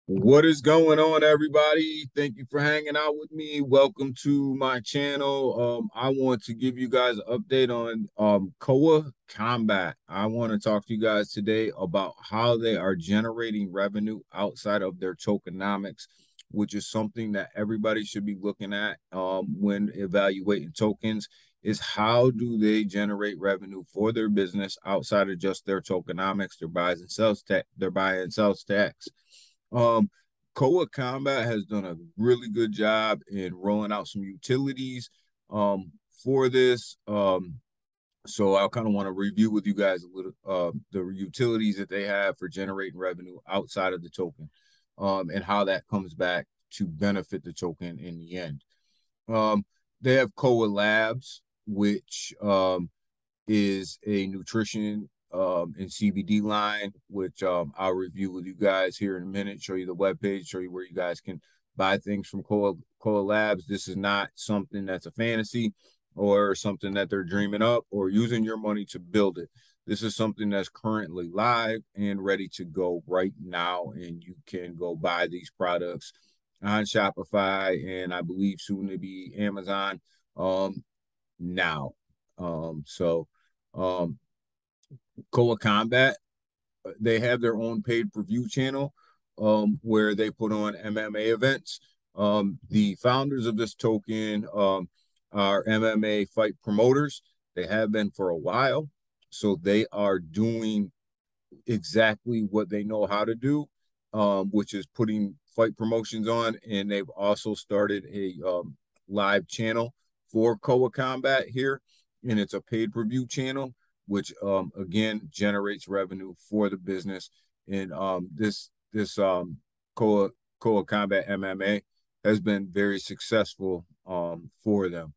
What is going on, everybody? Thank you for hanging out with me. Welcome to my channel. I want to give you guys an update on Koa Combat. I want to talk to you guys today about how they are generating revenue outside of their tokenomics, which is something that everybody should be looking at when evaluating tokens. Is how do they generate revenue for their business outside of just their tokenomics, their buys and sells tax, their buy and sell stacks. Um, Koa Combat has done a really good job in rolling out some utilities for this. So I kind of want to review with you guys a little the utilities that they have for generating revenue outside of the token, and how that comes back to benefit the token in the end. Um, they have Koa Labs, which is a nutrition and CBD line, which I'll review with you guys here in a minute, show you the webpage, show you where you guys can buy things from Koa Labs. This is not something that's a fantasy or something that they're dreaming up or using your money to build it. This is something that's currently live and ready to go right now, and you can go buy these products on Shopify and I believe soon to be Amazon now. So um, Koa Combat, they have their own paid per view channel where they put on MMA events. The founders of this token are MMA fight promoters. They have been for a while. So they are doing exactly what they know how to do, which is putting fight promotions on. And they've also started a live channel for Koa Combat here, and it's a paid per view channel, which again generates revenue for the business. And this Koa Combat MMA has been very successful for them.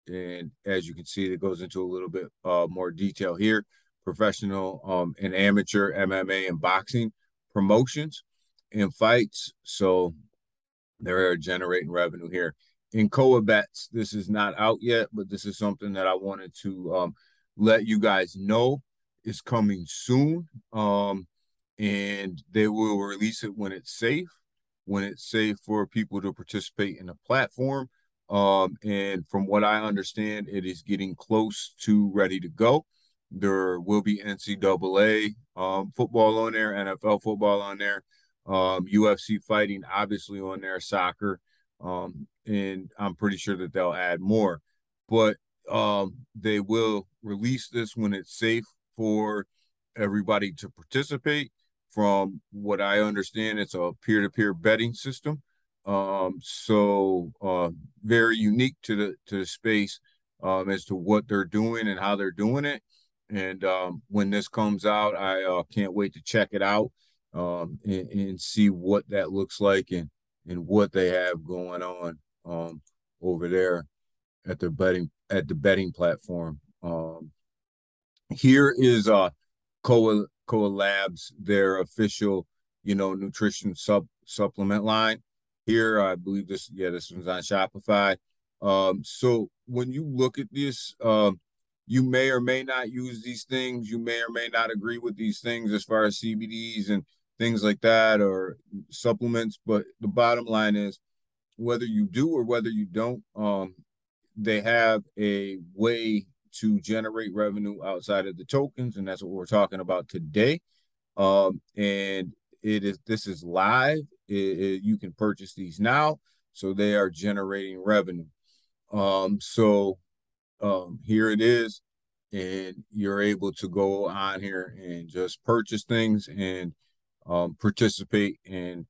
And as you can see, it goes into a little bit more detail here. Professional and amateur MMA and boxing promotions and fights. So they're generating revenue here. In Koa Bets, this is not out yet, but this is something that I wanted to let you guys know is coming soon. And they will release it when it's safe for people to participate in the platform. And from what I understand, it is getting close to ready to go. There will be NCAA football on there, NFL football on there, UFC fighting obviously on there, soccer, and I'm pretty sure that they'll add more. But they will release this when it's safe for everybody to participate. From what I understand, it's a peer-to-peer betting system. So very unique to the space as to what they're doing and how they're doing it. And when this comes out, I can't wait to check it out and see what that looks like and what they have going on over there at the betting platform. Here is Koa Labs, their official, nutrition supplement line. Here, I believe this one's on Shopify. So when you look at this, you may or may not use these things. You may or may not agree with these things as far as CBDs and things like that or supplements. But the bottom line is whether you do or whether you don't, they have a way to generate revenue outside of the tokens, and that's what we're talking about today. And this is live. You can purchase these now, so they are generating revenue. So here it is, and you're able to go on here and just purchase things and participate in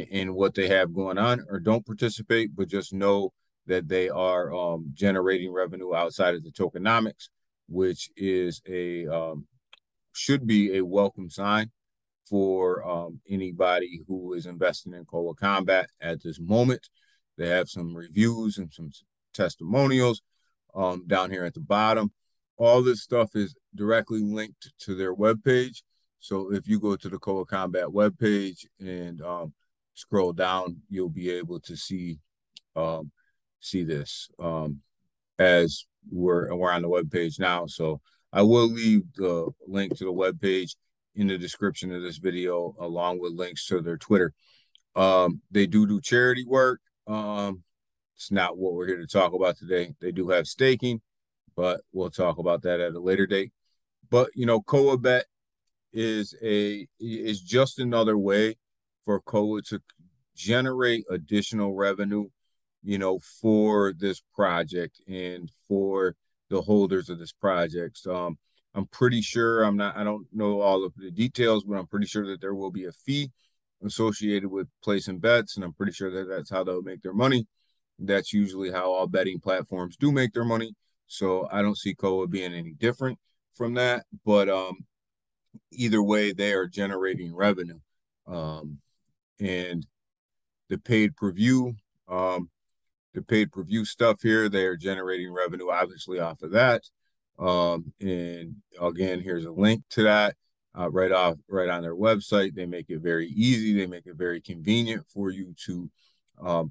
what they have going on, or don't participate, but just know that they are generating revenue outside of the tokenomics, which is a should be a welcome sign for anybody who is investing in Koa Combat at this moment. They have some reviews and some testimonials down here at the bottom. All this stuff is directly linked to their webpage. So if you go to the Koa Combat webpage and scroll down, you'll be able to um, see this as we're on the webpage now. So I will leave the link to the webpage in the description of this video, along with links to their Twitter. They do charity work. It's not what we're here to talk about today. They do have staking, but we'll talk about that at a later date. But Koa Bet is just another way for Koa to generate additional revenue, for this project and for the holders of this project. I'm pretty sure I don't know all of the details, but I'm pretty sure that there will be a fee associated with placing bets, and I'm pretty sure that that's how they'll make their money. That's usually how all betting platforms do make their money. So I don't see Koa being any different from that. But either way, they are generating revenue. And the paid per view, the paid per view stuff here, they are generating revenue obviously off of that. And again, here's a link to that right on their website. They make it very easy. They make it very convenient for you to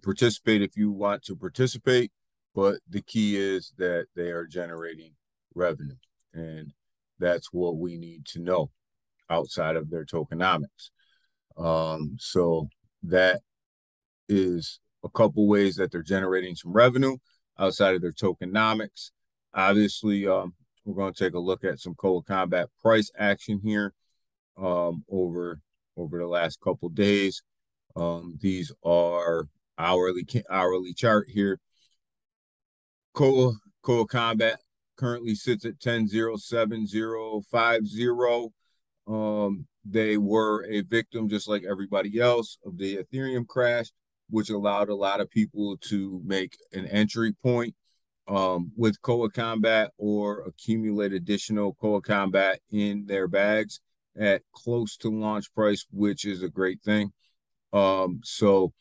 participate if you want to participate. But the key is that they are generating revenue, and that's what we need to know outside of their tokenomics. So that is a couple ways that they're generating some revenue outside of their tokenomics. Obviously, we're going to take a look at some Koa Combat price action here over the last couple days. These are hourly chart here. Koa Combat currently sits at 10.07050. They were a victim, just like everybody else, of the Ethereum crash, which allowed a lot of people to make an entry point with Koa Combat or accumulate additional Koa Combat in their bags at close to launch price, which is a great thing. So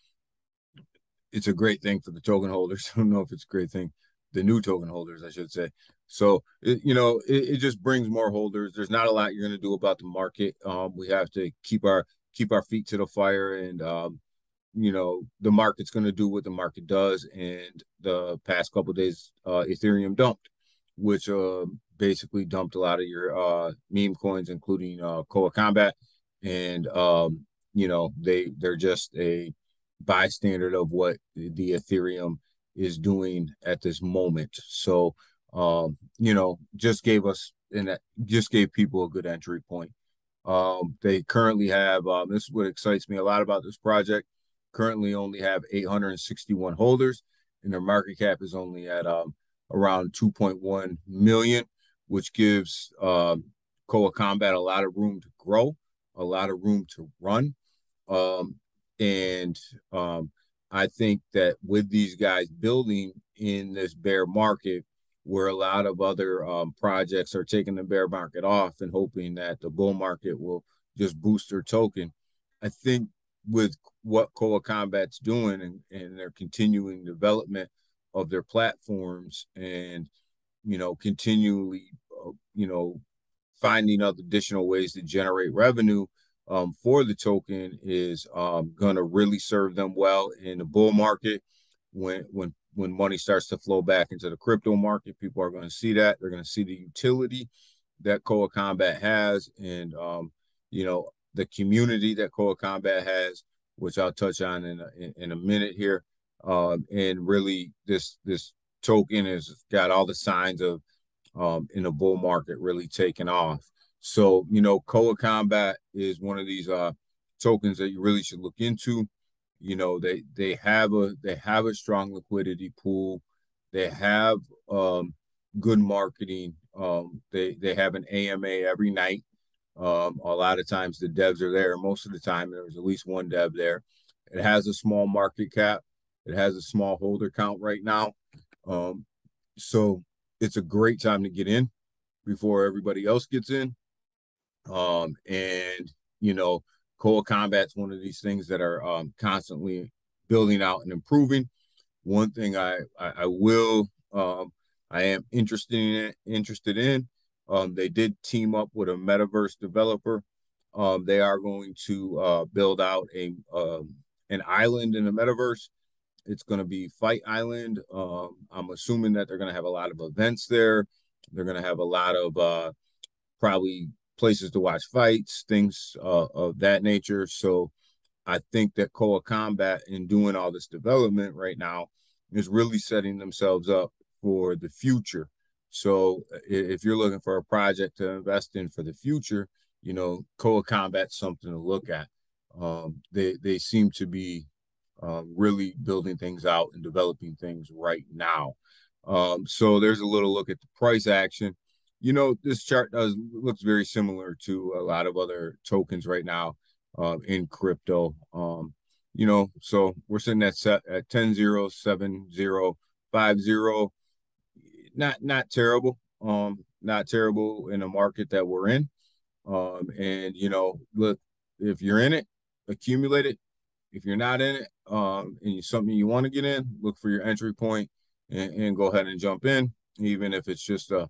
it's a great thing for the token holders. I don't know if it's a great thing, the new token holders, I should say. So it just brings more holders. There's not a lot you're going to do about the market. We have to keep our feet to the fire, and the market's going to do what the market does. And the past couple of days, Ethereum dumped, which basically dumped a lot of your meme coins, including Koa Combat, and they're just a bystander of what the Ethereum is doing at this moment. So just gave people a good entry point. They currently have this is what excites me a lot about this project. Currently only have 861 holders, and their market cap is only at around 2.1 million, which gives Koa Combat a lot of room to grow, a lot of room to run. And I think that with these guys building in this bear market, where a lot of other projects are taking the bear market off and hoping that the bull market will just boost their token, I think with what Koa Combat's doing and their continuing development of their platforms, and continually finding other additional ways to generate revenue for the token is going to really serve them well in the bull market. When money starts to flow back into the crypto market, people are going to see that. They're going to see the utility that Koa Combat has, and the community that Koa Combat has, which I'll touch on in a minute here. And really, this token has got all the signs of in the bull market really taking off. So Koa Combat is one of these tokens that you really should look into. They have a strong liquidity pool. They have good marketing. They have an AMA every night. A lot of times the devs are there. Most of the time there's at least one dev there. It has a small market cap. It has a small holder count right now. So it's a great time to get in before everybody else gets in. And Koa Combat's one of these things that are constantly building out and improving. One thing I am interested in. They did team up with a metaverse developer. They are going to build out an island in the metaverse. It's going to be Fight Island. I'm assuming that they're going to have a lot of events there. They're going to have a lot of probably places to watch fights, things of that nature. So I think that Koa Combat, in doing all this development right now, is really setting themselves up for the future. So if you're looking for a project to invest in for the future, you know, Koa Combat's something to look at. They seem to be really building things out and developing things right now. So there's a little look at the price action. You know, this chart looks very similar to a lot of other tokens right now in crypto. You know, so we're sitting at 10.07050. Not terrible. Not terrible in the market that we're in. And you know, look, if you're in it, accumulate it. If you're not in it, and it's something you want to get in, look for your entry point and go ahead and jump in, even if it's just a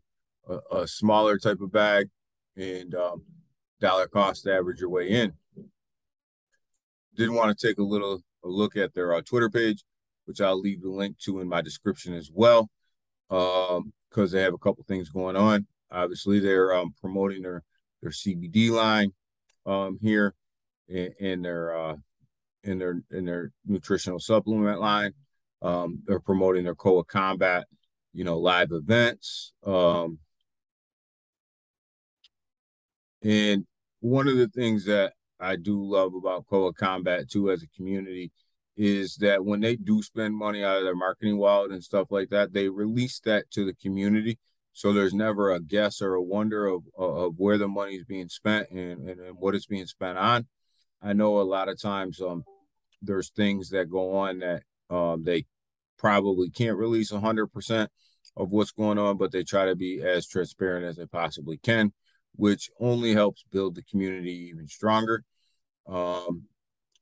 smaller type of bag, and dollar cost average your way in. Did want to take a look at their Twitter page, which I'll leave the link to in my description as well, because they have a couple things going on. Obviously, they're promoting their CBD line here in their nutritional supplement line. They're promoting their Koa Combat, you know, live events. And one of the things that I do love about Koa Combat too as a community is that when they do spend money out of their marketing wallet and stuff like that, they release that to the community. So there's never a guess or a wonder of where the money is being spent and what it's being spent on. I know a lot of times there's things that go on that they probably can't release 100% of what's going on, but they try to be as transparent as they possibly can, which only helps build the community even stronger.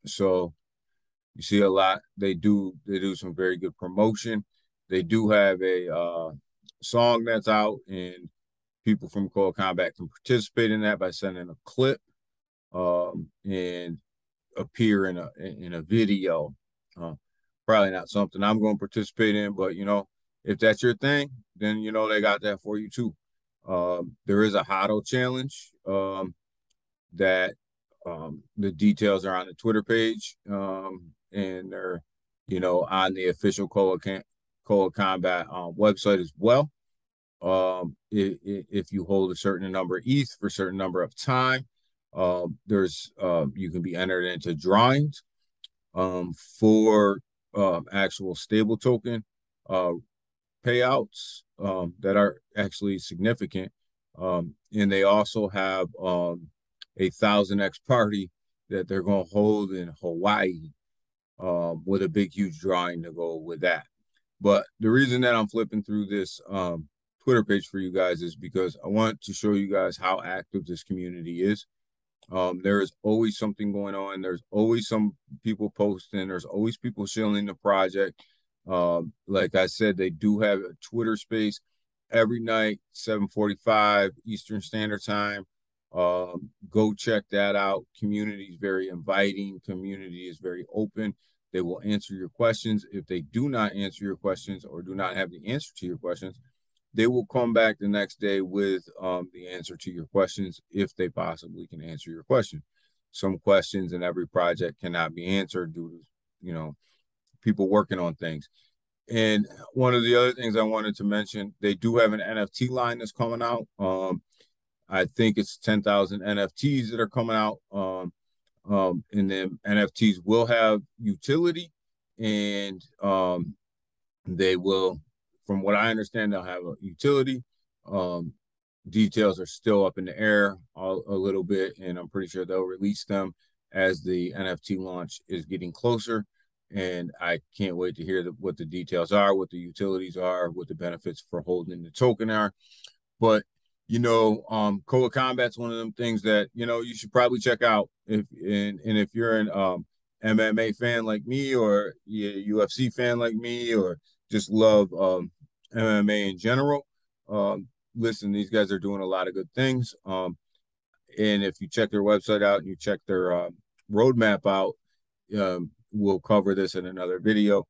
So you see a lot. They do some very good promotion. They do have a song that's out, and people from Koa Combat can participate in that by sending a clip and appear in a video. Probably not something I'm going to participate in, but you know, if that's your thing, then you know they got that for you too. There is a HODL challenge that the details are on the Twitter page, and they're, you know, on the official Koa Combat website as well. If you hold a certain number of ETH for a certain number of time, there's you can be entered into drawings for actual stable token payouts that are actually significant. And they also have a 1000x party that they're going to hold in Hawaii with a big, huge drawing to go with that. But the reason that I'm flipping through this Twitter page for you guys is because I want to show you guys how active this community is. There is always something going on. There's always some people posting. There's always people shilling the project. Like I said, they do have a Twitter space every night, 7:45 Eastern Standard Time. Go check that out. Community is very inviting. Community is very open. They will answer your questions. If they do not answer your questions or do not have the answer to your questions, they will come back the next day with the answer to your questions if they possibly can answer your question. Some questions in every project cannot be answered due to, you know, people working on things. And one of the other things I wanted to mention, they do have an NFT line that's coming out. I think it's 10,000 NFTs that are coming out. And then NFTs will have utility, and they will, from what I understand, they'll have a utility. Details are still up in the air a little bit, and I'm pretty sure they'll release them as the NFT launch is getting closer. And I can't wait to hear what the details are, what the utilities are, what the benefits for holding the token are. But you know, Koa Combat's one of them things that, you know, you should probably check out if you're an MMA fan like me, or UFC fan like me, or just love MMA in general. Listen, these guys are doing a lot of good things. And if you check their website out and you check their roadmap out, we'll cover this in another video.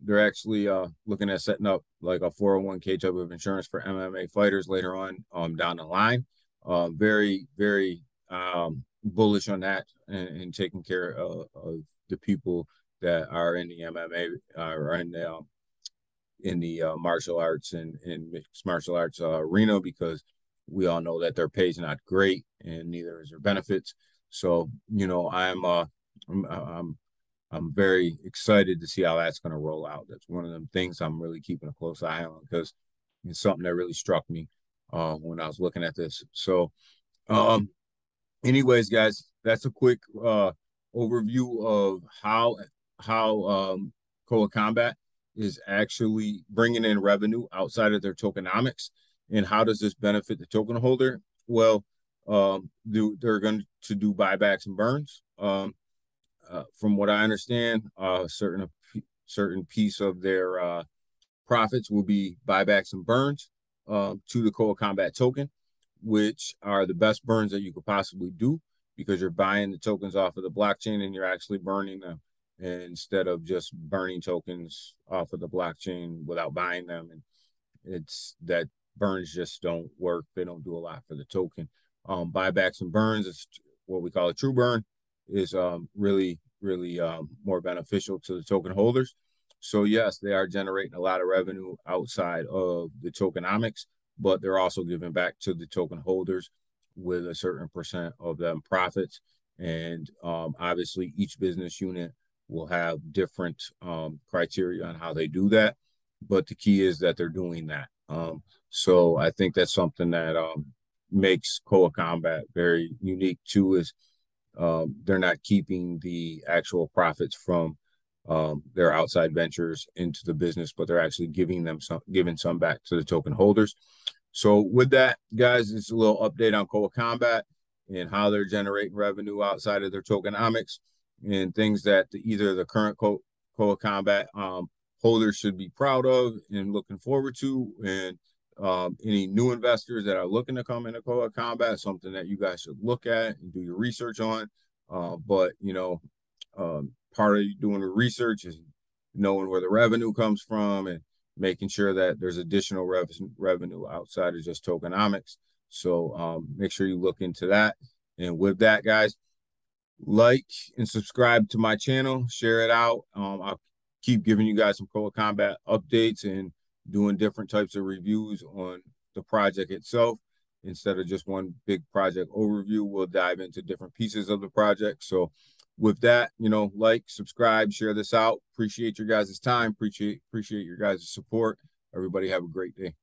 They're actually looking at setting up like a 401k type of insurance for MMA fighters later on down the line. Very, very bullish on that and taking care of the people that are in the MMA or in the martial arts and mixed martial arts arena, because we all know that their pay is not great and neither is their benefits. So, I'm very excited to see how that's going to roll out. That's one of them things I'm really keeping a close eye on, because it's something that really struck me when I was looking at this. So, um, anyways, guys, that's a quick overview of how Koa Combat is actually bringing in revenue outside of their tokenomics, and how does this benefit the token holder? Well, they're going to do buybacks and burns. From what I understand, certain piece of their profits will be buybacks and burns to the Koa Combat token, which are the best burns that you could possibly do, because you're buying the tokens off of the blockchain and you're actually burning them, instead of just burning tokens off of the blockchain without buying them. And it's that burns just don't work. They don't do a lot for the token. Buybacks and burns is what we call a true burn, is really more beneficial to the token holders. So yes, they are generating a lot of revenue outside of the tokenomics, but they're also giving back to the token holders with a certain percent of them profits. And obviously, each business unit will have different criteria on how they do that, but the key is that they're doing that. So I think that's something that makes Koa Combat very unique too, is they're not keeping the actual profits from their outside ventures into the business, but they're actually giving some back to the token holders. So with that, guys, it's a little update on Koa Combat and how they're generating revenue outside of their tokenomics, and things that either the current Koa Combat holders should be proud of and looking forward to, and any new investors that are looking to come into Koa Combat, something that you guys should look at and do your research on. But part of doing the research is knowing where the revenue comes from and making sure that there's additional revenue outside of just tokenomics. So make sure you look into that. And with that, guys, like and subscribe to my channel, share it out. I'll keep giving you guys some Koa Combat updates and doing different types of reviews on the project itself. Instead of just one big project overview, we'll dive into different pieces of the project. So with that, like, subscribe, share this out. Appreciate your guys' time. Appreciate your guys' support. Everybody have a great day.